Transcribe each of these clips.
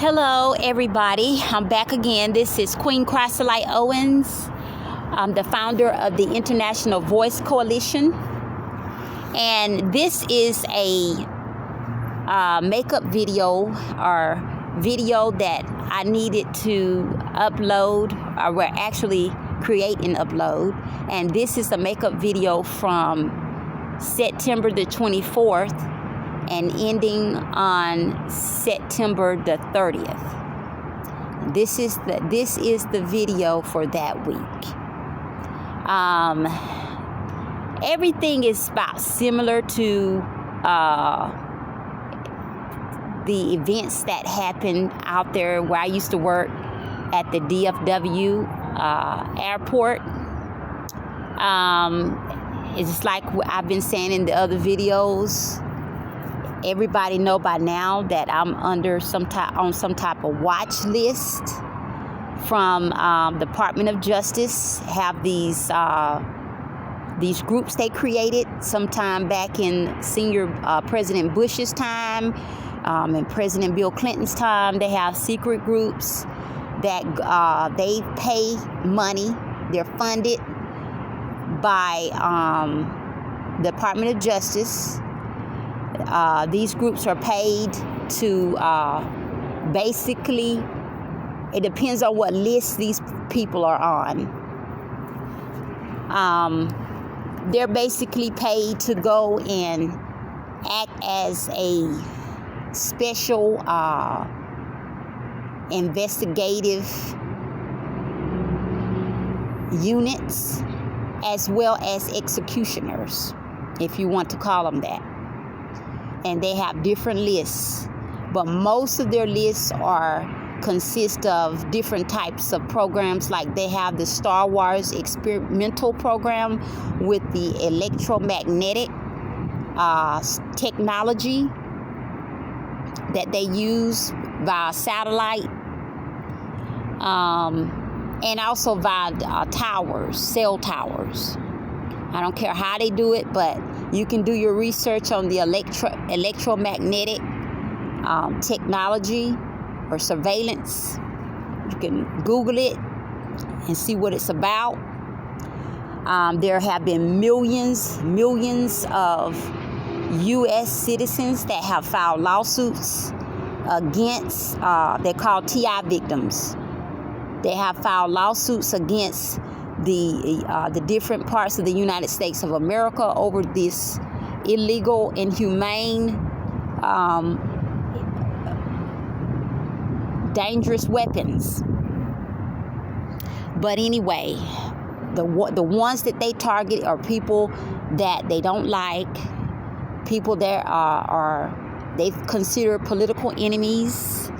Hello, everybody. I'm back again. This is Queen Chrysolite Owens. I'm the founder of the International Voice Coalition. And this is a makeup video or video that I needed to upload, or well, actually create and upload. And this is a makeup video from September the 24th and ending on September the 30th. This is the video for that week. Everything is about similar to the events that happened out there where I used to work at the DFW airport. It's just like I've been saying in the other videos. Everybody know by now that I'm under some type of watch list from Department of Justice. Have these groups they created sometime back in senior President Bush's time and President Bill Clinton's time. They have secret groups that they pay money. They're funded by Department of Justice. These groups are paid to basically, it depends on what list these people are on. They're basically paid to go and act as a special investigative units, as well as executioners, if you want to call them that. And they have different lists, but most of their lists consist of different types of programs. Like they have the Star Wars experimental program with the electromagnetic technology that they use via satellite, and also via cell towers. I don't care how they do it, but you can do your research on the electromagnetic technology or surveillance. You can Google it and see what it's about. There have been millions of U.S. citizens that have filed lawsuits against, they're called TI victims. They have filed lawsuits against the different parts of the United States of America over this illegal, inhumane, dangerous weapons. But anyway, the ones that they target are people that they don't like, people that they consider political enemies,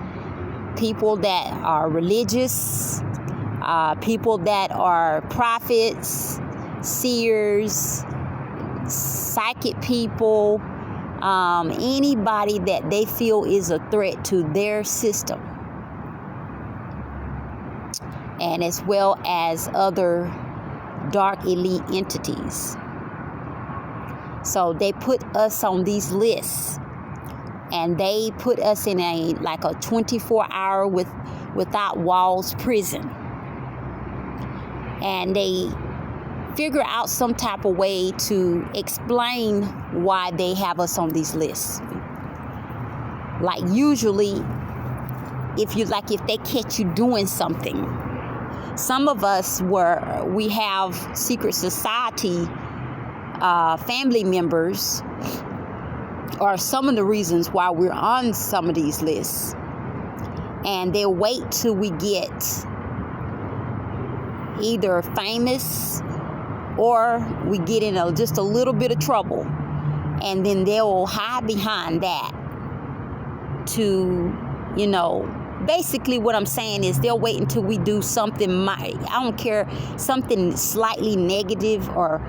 people that are religious, people that are prophets, seers, psychic people, anybody that they feel is a threat to their system, and as well as other dark elite entities. So they put us on these lists, and they put us in a 24-hour without walls prison. And they figure out some type of way to explain why they have us on these lists. Like usually, if they catch you doing something, some of us we have secret society family members, are some of the reasons why we're on some of these lists. And they'll wait till we get either famous or we get in just a little bit of trouble, and then they'll hide behind that to, basically what I'm saying is they'll wait until we do something, I don't care, something slightly negative or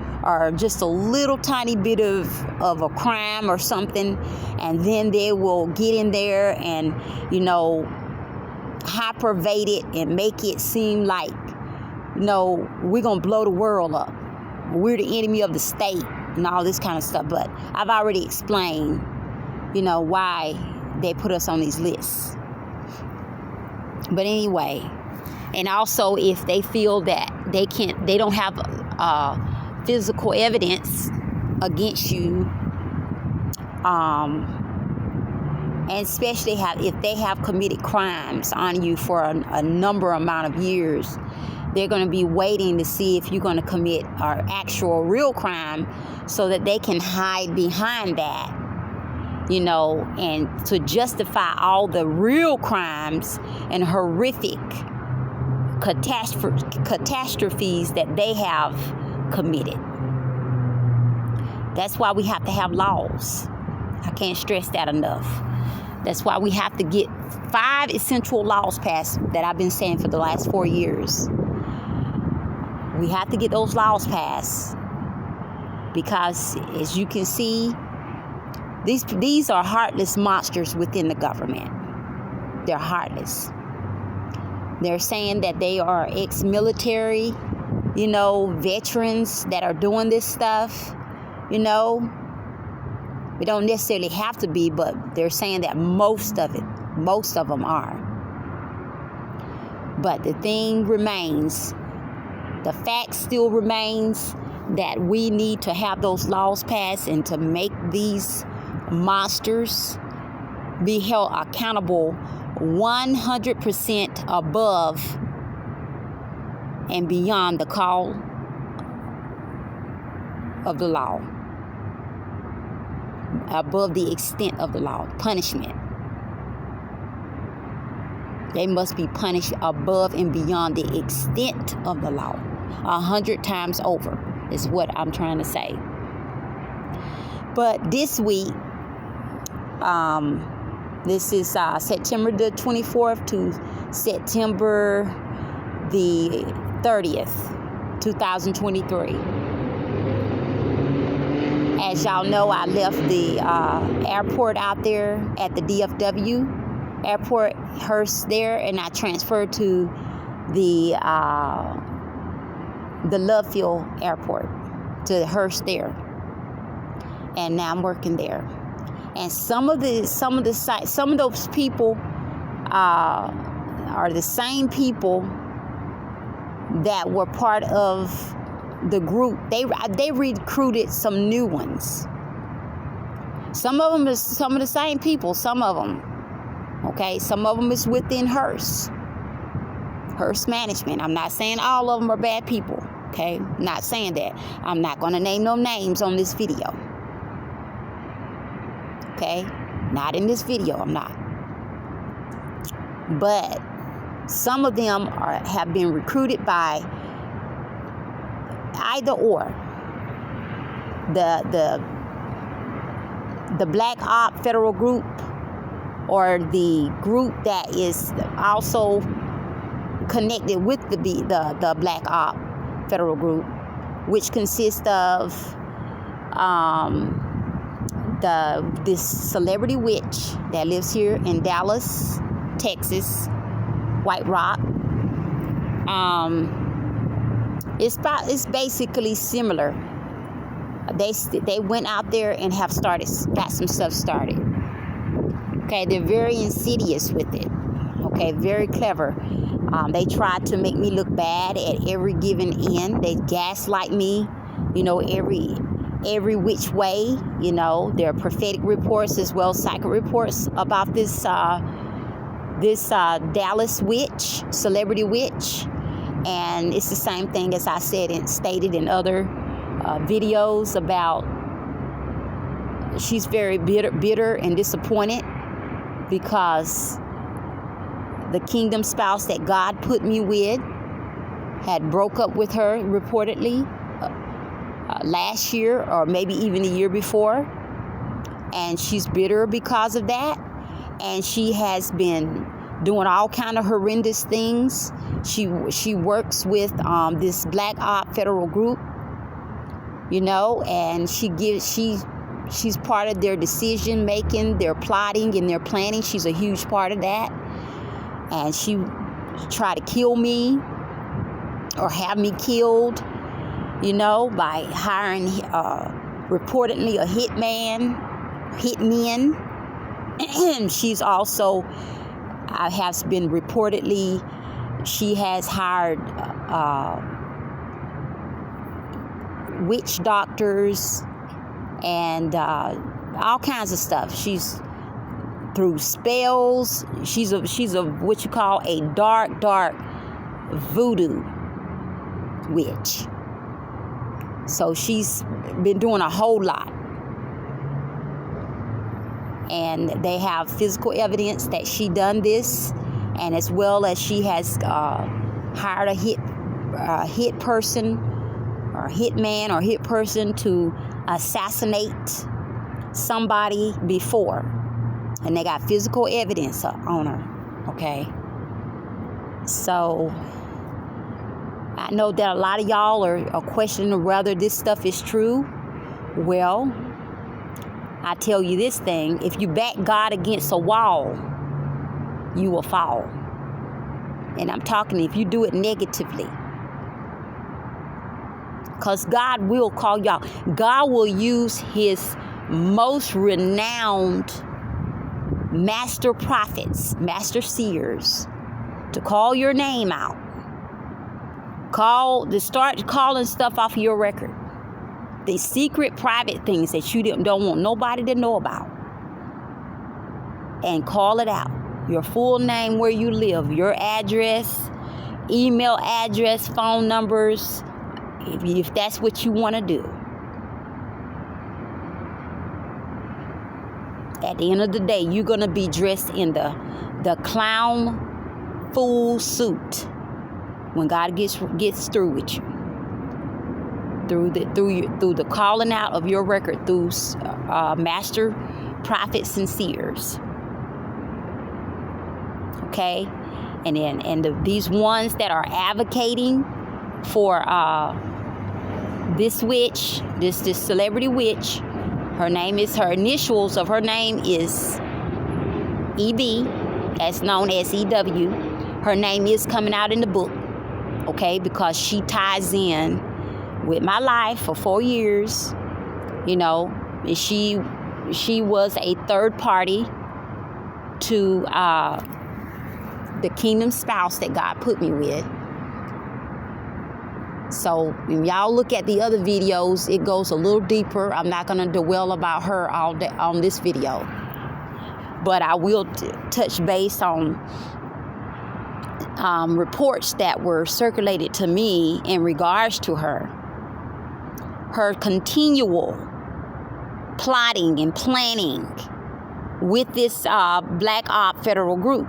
just a little tiny bit of a crime or something, and then they will get in there and, hypervate it and make it seem like, we're going to blow the world up. We're the enemy of the state and all this kind of stuff. But I've already explained, why they put us on these lists. But anyway, and also if they feel that they don't have physical evidence against you, and especially if they have committed crimes on you for a number amount of years, they're going to be waiting to see if you're going to commit an actual real crime so that they can hide behind that, and to justify all the real crimes and horrific catastrophes that they have committed. That's why we have to have laws. I can't stress that enough. That's why we have to get 5 essential laws passed that I've been saying for the last 4 years. We have to get those laws passed because, as you can see, these are heartless monsters within the government. They're heartless. They're saying that they are ex-military, veterans that are doing this stuff, We don't necessarily have to be, but they're saying that most of them are. But the thing remains, the fact still remains that we need to have those laws passed and to make these monsters be held accountable 100% above and beyond the call of the law, above the extent of the law, punishment. They must be punished above and beyond the extent of the law, 100 times over, is what I'm trying to say. But this week, this is September the 24th to September the 30th, 2023. As y'all know, I left the airport out there at the DFW airport, Hearst there, and I transferred to the Love Field airport, to Hearst there, and now I'm working there. And some of those people are the same people that were part of the group. They recruited some new ones. Some of them is some of the same people. Some of them, okay. Some of them is within Hearst management. I'm not saying all of them are bad people. Okay, I'm not saying that. I'm not going to name no names on this video. Okay, not in this video. I'm not. But some of them have been recruited by either or the Black Op Federal Group, or the group that is also connected with the Black Op Federal Group, which consists of this celebrity witch that lives here in Dallas, Texas, White Rock. It's basically similar. They went out there and got some stuff started. Okay, they're very insidious with it. Okay, very clever. They tried to make me look bad at every given end. They gaslight me, every which way. There are prophetic reports as well as psychic reports about this Dallas witch, celebrity witch. And it's the same thing as I said and stated in other videos about she's very bitter and disappointed because the kingdom spouse that God put me with had broke up with her reportedly last year or maybe even the year before. And she's bitter because of that. And she has been doing all kind of horrendous things. She works with this Black Op Federal Group, and she's part of their decision making, their plotting and their planning. She's a huge part of that. And she tried to kill me or have me killed, by hiring reportedly a hitman. She's also I have been reportedly, she has hired witch doctors and all kinds of stuff. She's through spells. She's a what you call a dark voodoo witch. So she's been doing a whole lot. And they have physical evidence that she done this, and as well as she has hired a hit person or hit man or hit person to assassinate somebody before, and they got physical evidence on her. Okay, so I know that a lot of y'all are questioning whether this stuff is true. Well, I tell you this thing, if you back God against a wall, you will fall. And I'm talking if you do it negatively. Because God will call y'all. God will use his most renowned master prophets, master seers, to call your name out. Start calling stuff off your record. The secret, private things that you don't want nobody to know about. And call it out. Your full name, where you live, your address, email address, phone numbers, if that's what you want to do. At the end of the day, you're going to be dressed in the clown fool suit when God gets through with you. Through the calling out of your record, through master prophets and seers. Okay, and these ones that are advocating for this witch, this celebrity witch, her initials of her name is EB, as known as EW. Her name is coming out in the book. Okay, because she ties in with my life for 4 years, you know. She was a third party to the kingdom spouse that God put me with. So when y'all look at the other videos, it goes a little deeper. I'm not going to dwell about her all day on this video, but I will touch base on reports that were circulated to me in regards to her continual plotting and planning with this Black Op federal group.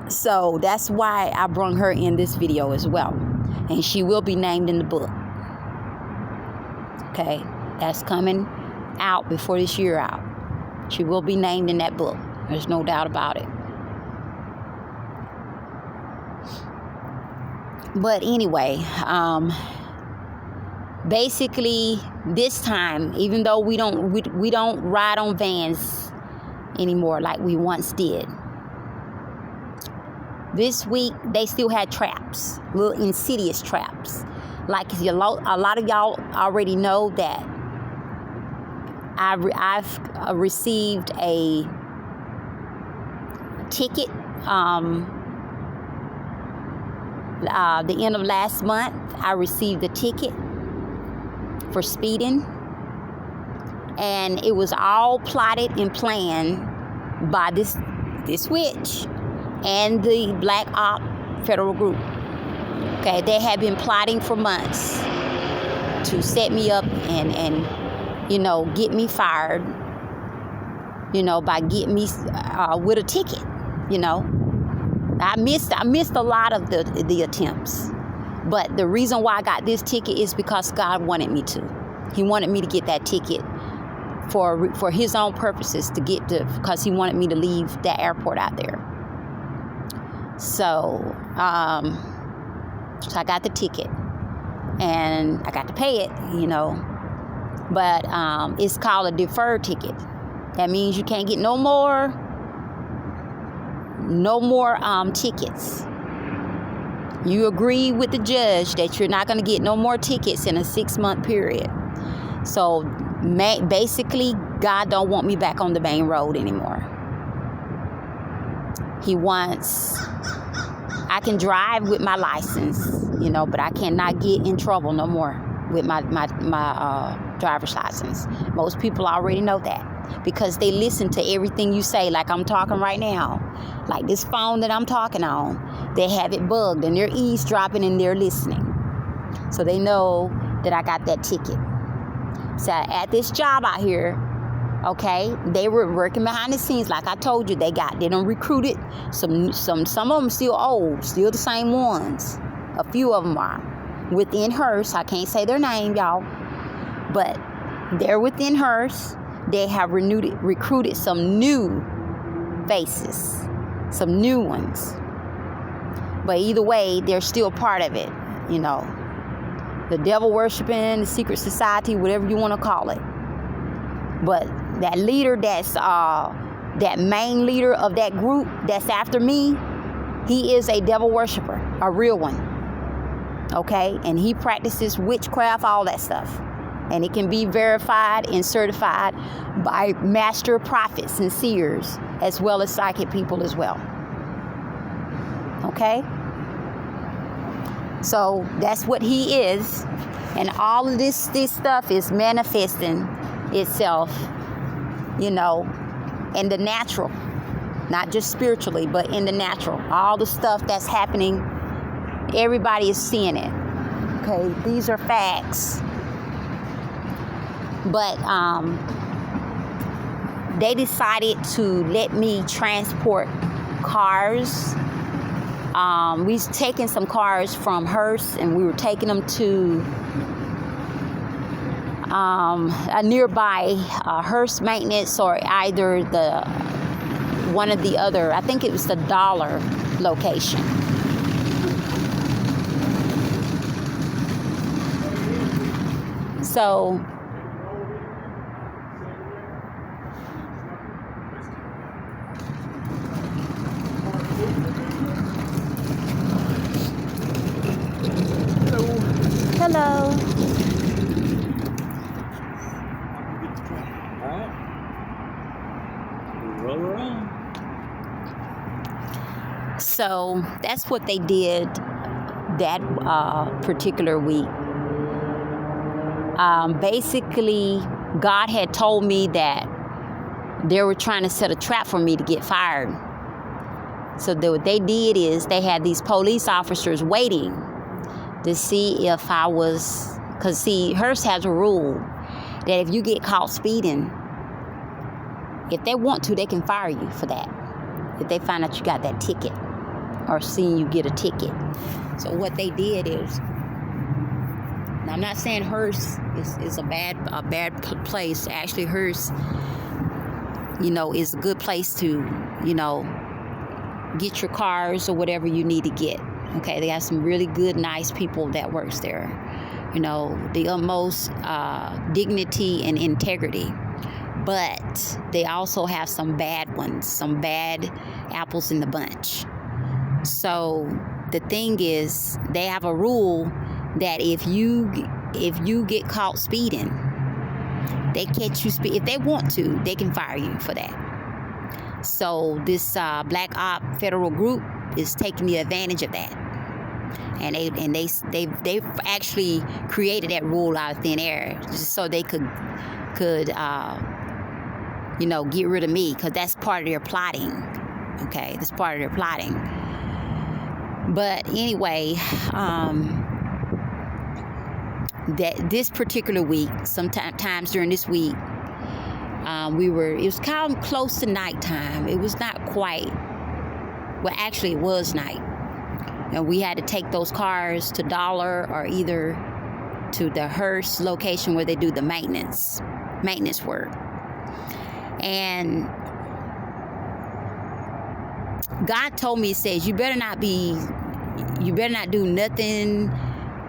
So that's why I brought her in this video as well. And she will be named in the book. Okay, that's coming out before this year out. She will be named in that book. There's no doubt about it. But anyway, basically this time, even though we don't ride on vans anymore like we once did, this week they still had traps, little insidious traps. Like a lot of y'all already know that I've received a ticket the end of last month. I received a ticket for speeding, and it was all plotted and planned by this witch and the Black Op federal group. Okay, they had been plotting for months to set me up and you know, get me fired, you know, by getting me with a ticket. You know, I missed a lot of the attempts, but the reason why I got this ticket is because God wanted me to. He wanted me to get that ticket for his own purposes, because he wanted me to leave that airport out there. So I got the ticket and I got to pay it, you know, but it's called a deferred ticket. That means you can't get no more tickets. You agree with the judge that you're not going to get no more tickets in a 6-month period. So basically, God don't want me back on the main road anymore. He wants, I can drive with my license, you know, but I cannot get in trouble no more with my driver's license. Most people already know that because they listen to everything you say, like I'm talking right now. Like this phone that I'm talking on, they have it bugged and they're eavesdropping and they're listening. So they know that I got that ticket. So at this job out here, okay, they were working behind the scenes. Like I told you, they done recruited some of them still old, still the same ones. A few of them are within Hearst. I can't say their name, y'all, but they're within Hearst. They have recruited some new faces, some new ones. But either way, they're still part of it, you know. The devil worshiping, the secret society, whatever you want to call it. But that leader, that main leader of that group that's after me, he is a devil worshiper, a real one. Okay? And he practices witchcraft, all that stuff. And it can be verified and certified by master prophets and seers, as well as psychic people as well. Okay? So that's what he is. And all of this stuff is manifesting itself, you know, in the natural. Not just spiritually, but in the natural. All the stuff that's happening, everybody is seeing it. Okay, these are facts. But they decided to let me transport cars. We was taking some cars from Hearst, and we were taking them to a nearby Hearst maintenance, or either one of the other. I think it was the Dollar location. So hello. So that's what they did that particular week. Basically, God had told me that they were trying to set a trap for me to get fired. So what they did is they had these police officers waiting to see if I was, because see, Hearst has a rule that if you get caught speeding, if they want to, they can fire you for that. If they find out you got that ticket or seen you get a ticket. So what they did is, now I'm not saying Hearst is a bad place. Actually, Hearst, you know, is a good place to, you know, get your cars or whatever you need to get. Okay, they got some really good, nice people that works there. You know, the utmost dignity and integrity. But they also have some bad ones, some bad apples in the bunch. So the thing is, they have a rule that if you get caught speeding, they catch you if they want to, they can fire you for that. So this Black Op federal group is taking the advantage of that. And they've actually created that rule out of thin air just so they could you know, get rid of me, because that's part of their plotting. Okay, that's part of their plotting. But anyway, that this particular week, sometimes during this week, it was kind of close to nighttime. It was not quite, well, actually it was night. And we had to take those cars to Dollar or either to the Hearst location where they do the maintenance work. And God told me, He says, you better not do nothing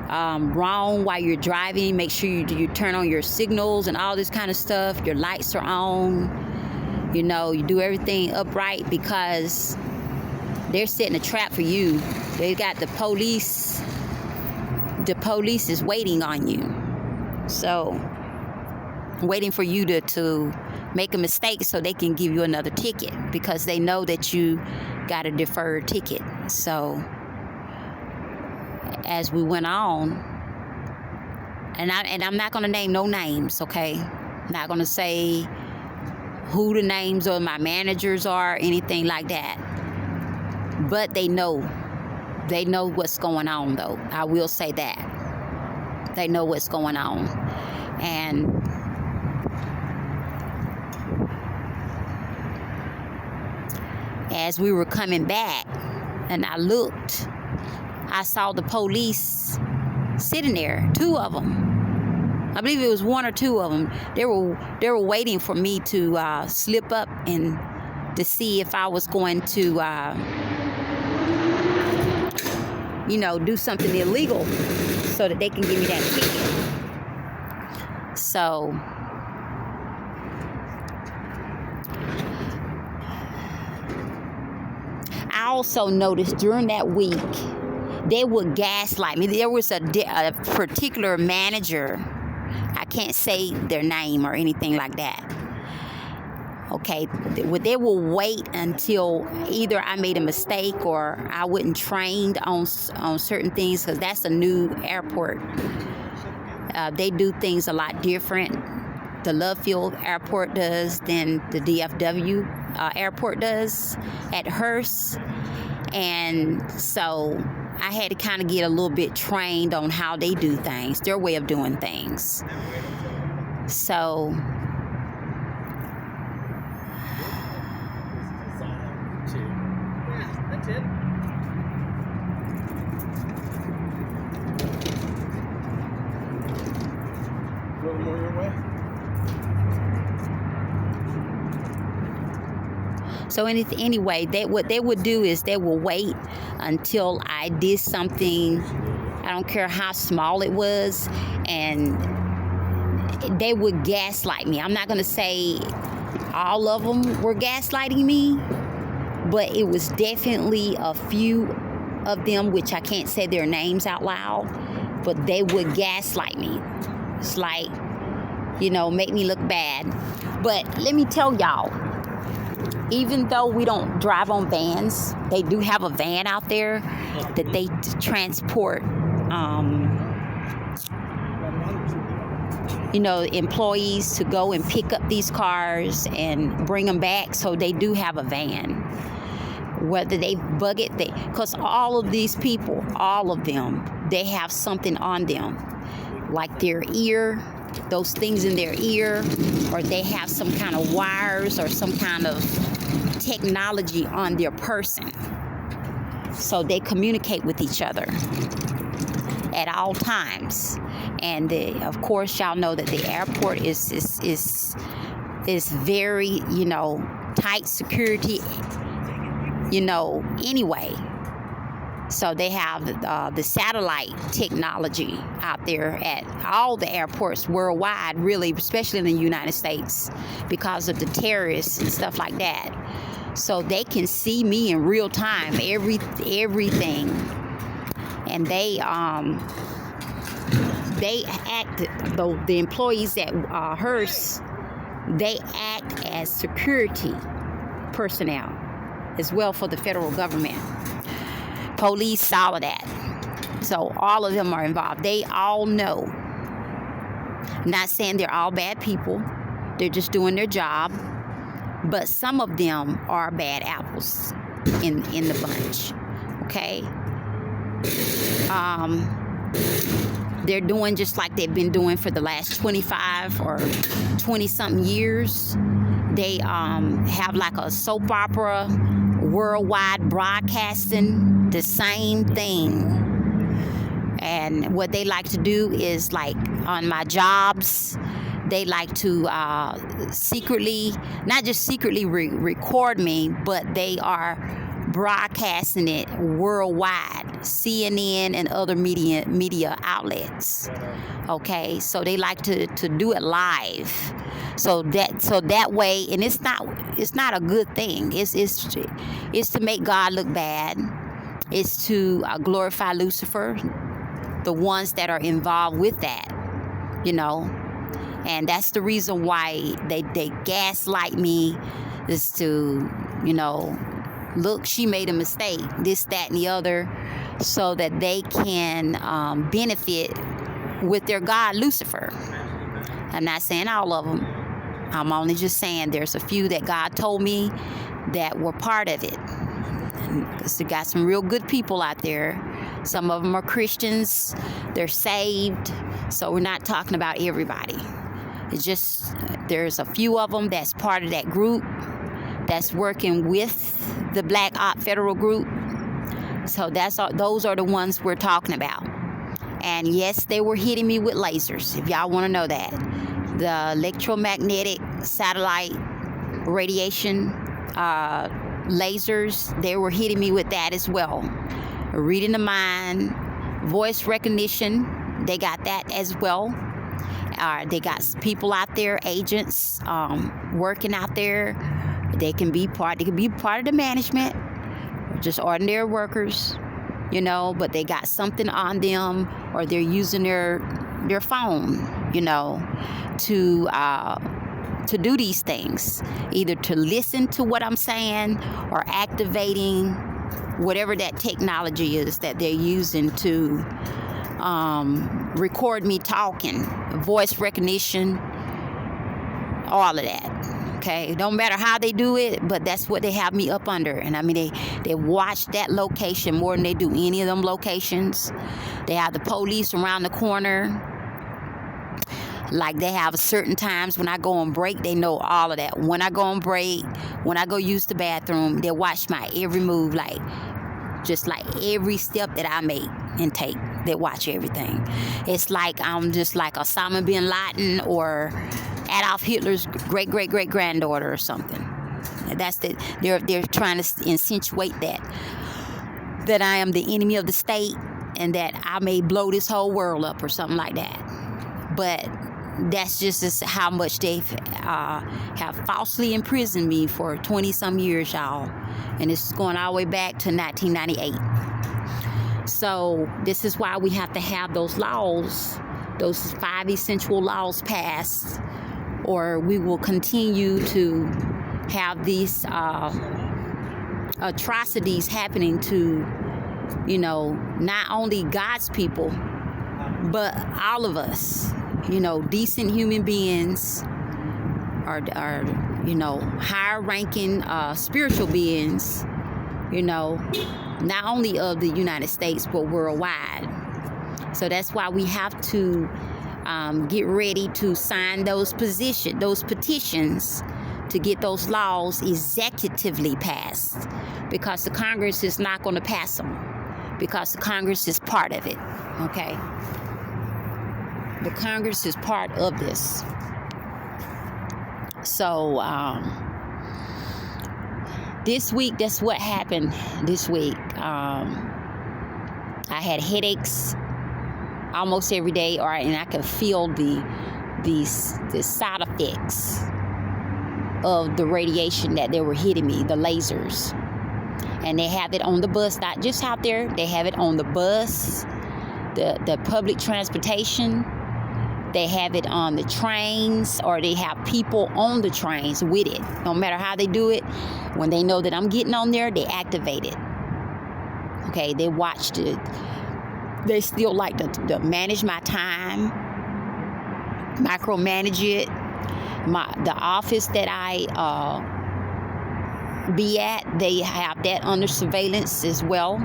wrong while you're driving. Make sure you turn on your signals and all this kind of stuff. Your lights are on. You know, you do everything upright, because they're setting a trap for you. They got the police. The police is waiting on you. So, waiting for you to make a mistake so they can give you another ticket, because they know that you got a deferred ticket. So as we went on, and I'm not going to name no names, okay? I'm not going to say who the names of my managers are, anything like that. But they know what's going on, though. I will say that. They know what's going on. And as we were coming back and I looked, I saw the police sitting there, 2 of them. I believe it was 1 or 2 of them. They were waiting for me to slip up and to see if I was going to, do something illegal so that they can give me that ticket. So I also noticed during that week, they would gaslight me. There was a particular manager. I can't say their name or anything like that. Okay, they will wait until either I made a mistake or I wasn't trained on certain things, because that's a new airport. They do things a lot different. The Love Field Airport does than the DFW airport does at Hearst. And so I had to kind of get a little bit trained on how they do things, their way of doing things. So that's it. A little more your way. So anyway, what they would do is they will wait until I did something, I don't care how small it was, and they would gaslight me. I'm not going to say all of them were gaslighting me, but it was definitely a few of them, which I can't say their names out loud, but they would gaslight me. It's like, make me look bad. But let me tell y'all, even though we don't drive on vans, they do have a van out there that they transport, employees to go and pick up these cars and bring them back. So they do have a van. Whether they bug it, because all of these people, all of them, they have something on them, like their ear, those things in their ear, or they have some kind of wires or some kind of technology on their person. So they communicate with each other at all times. And of course, y'all know that the airport is very, tight security, anyway. So they have the satellite technology out there at all the airports worldwide, really, especially in the United States, because of the terrorists and stuff like that. So they can see me in real time, everything. And they act, the employees at Hearst, they act as security personnel as well for the federal government. Police, all of that. So all of them are involved. They all know. I'm not saying they're all bad people. They're just doing their job. But some of them are bad apples in the bunch. Okay? They're doing just like they've been doing for the last 25 or 20-something years. They have like a soap opera, worldwide broadcasting, the same thing. And what they like to do is, like on my jobs, they like to secretly, not just secretly record me, but they are broadcasting it worldwide, CNN and other media outlets. Okay, so they like to do it live. So that way, and it's not a good thing. It's to make God look bad. It's to glorify Lucifer, the ones that are involved with that, And that's the reason why they gaslight me, is to, look, she made a mistake, this, that, and the other, so that they can benefit with their god, Lucifer. I'm not saying all of them. I'm only just saying there's a few that God told me that were part of it. Because we got some real good people out there. Some of them are Christians. They're saved. So we're not talking about everybody. It's just there's a few of them that's part of that group that's working with the Black Op Federal Group. So those are the ones we're talking about. And yes, they were hitting me with lasers, if y'all want to know that. The electromagnetic satellite radiation lasers, they were hitting me with that as well. Reading the mind, voice recognition, they got that as well. They got people out there, agents working out there. They can be part of the management, just ordinary workers, but they got something on them, or they're using their phone, to do these things, either to listen to what I'm saying or activating whatever that technology is that they're using to record me talking, voice recognition, all of that. Okay, it don't matter how they do it, but that's what they have me up under. And I mean, they watch that location more than they do any of them locations. They have the police around the corner. Like, they have certain times when I go on break, they know all of that. When I go on break, when I go use the bathroom, they watch my every move, just like every step that I make and take. They watch everything. It's like I'm just like Osama bin Laden or Adolf Hitler's great-great-great-granddaughter or something. That's they're trying to insinuate that I am the enemy of the state and that I may blow this whole world up or something like that. But that's just how much they have falsely imprisoned me for 20-some years, y'all. And it's going all the way back to 1998. So this is why we have to have those laws, those 5 essential laws passed, or we will continue to have these atrocities happening to, not only God's people, but all of us. Decent human beings are higher ranking spiritual beings, not only of the United States, but worldwide. So that's why we have to get ready to sign those petitions to get those laws executively passed, because the Congress is not going to pass them, because the Congress is part of it. Okay. The Congress is part of this. So this week, that's what happened this week. I had headaches almost every day, and I could feel the side effects of the radiation that they were hitting me, the lasers. And they have it on the bus, not just out there. They have it on the bus, the public transportation. They have it on the trains, or they have people on the trains with it. No matter how they do it, when they know that I'm getting on there, they activate it. Okay, they watched it. They still like to manage my time, micromanage it. The office that I be at, they have that under surveillance as well,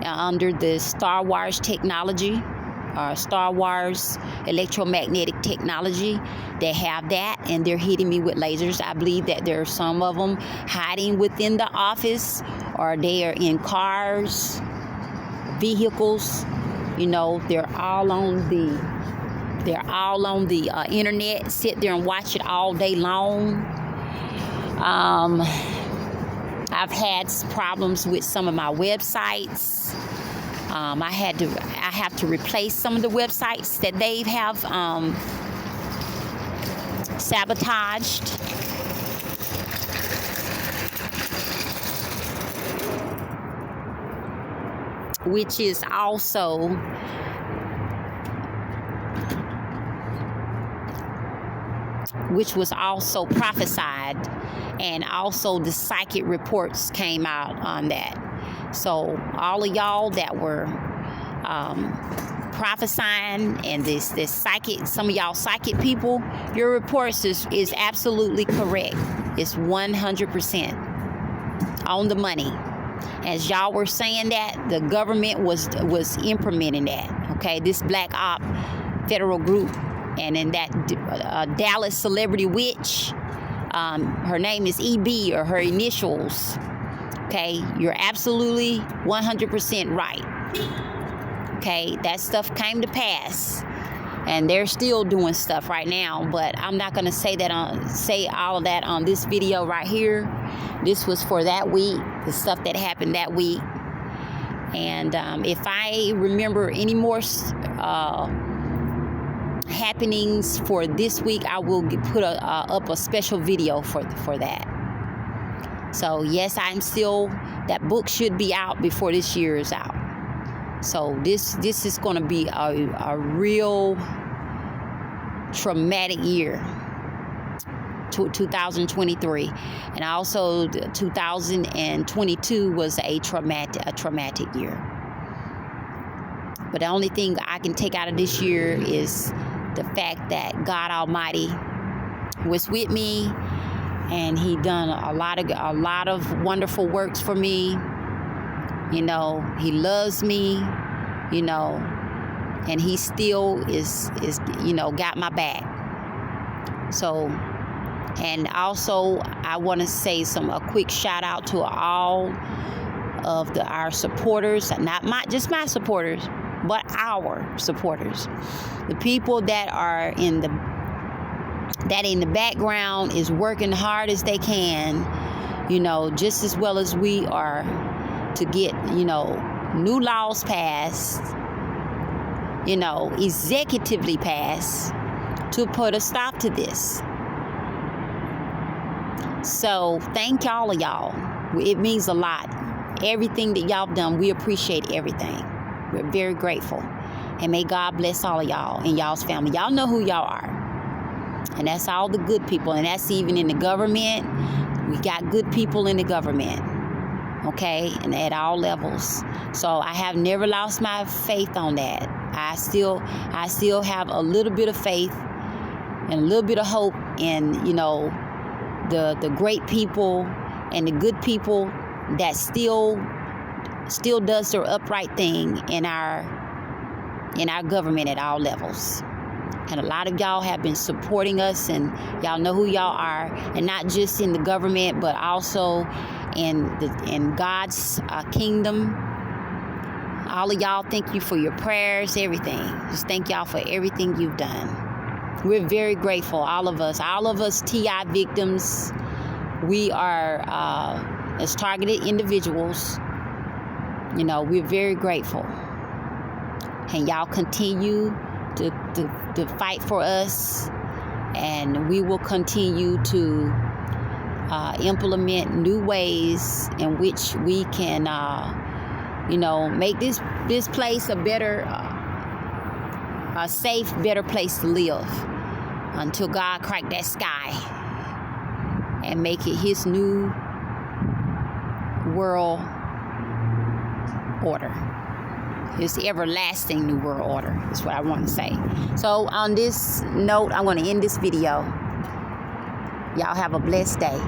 under the Star Wars technology. Star Wars electromagnetic technology. They have that, and they're hitting me with lasers. I believe that there are some of them hiding within the office, or they are in cars, vehicles. They're all on the internet. Sit there and watch it all day long. I've had problems with some of my websites. I have to replace some of the websites that they have sabotaged. Which is also which was also prophesied, and also the psychic reports came out on that. So all of y'all that were prophesying, and this psychic, some of y'all psychic people, your reports is absolutely correct. It's 100% on the money. As y'all were saying that, the government was implementing that. Okay, this Black Op federal group, and in that Dallas celebrity witch, her name is EB, or her initials. Okay, you're absolutely 100% right. Okay, that stuff came to pass, and they're still doing stuff right now. But I'm not gonna say all of that on this video right here. This was for that week, the stuff that happened that week. And if I remember any more happenings for this week, I will put up a special video for that. So yes, that book should be out before this year is out. So this is going to be a real traumatic year, 2023, and also 2022 was a traumatic year. But the only thing I can take out of this year is the fact that God Almighty was with me, and He done a lot of wonderful works for me. You know, He loves me, you know, and He still is got my back. So, and also I want to say a quick shout out to all of our supporters, not just my supporters, but our supporters, the people that are in the background is working hard as they can, you know, just as well as we are, to get, you know, new laws passed, you know, executively passed, to put a stop to this. So thank all of y'all. It means a lot. Everything that y'all done, we appreciate everything. We're very grateful. And may God bless all of y'all and y'all's family. Y'all know who y'all are. And that's all the good people. And that's even in the government. We got good people in the government. Okay, and at all levels. So I have never lost my faith on that. I still have a little bit of faith and a little bit of hope in, you know, the great people and the good people that still does their upright thing in our government at all levels. And a lot of y'all have been supporting us, and y'all know who y'all are, and not just in the government, but also in God's kingdom. All of y'all, thank you for your prayers, everything. Just thank y'all for everything you've done. We're very grateful, all of us TI victims. We are as targeted individuals. You know, we're very grateful, and y'all continue to fight for us, and we will continue to implement new ways in which we can, you know, make this place a better, a safe, better place to live until God crack that sky and make it His new world order. His everlasting new world order is what I want to say. So on this note, I'm going to end this video. Y'all have a blessed day.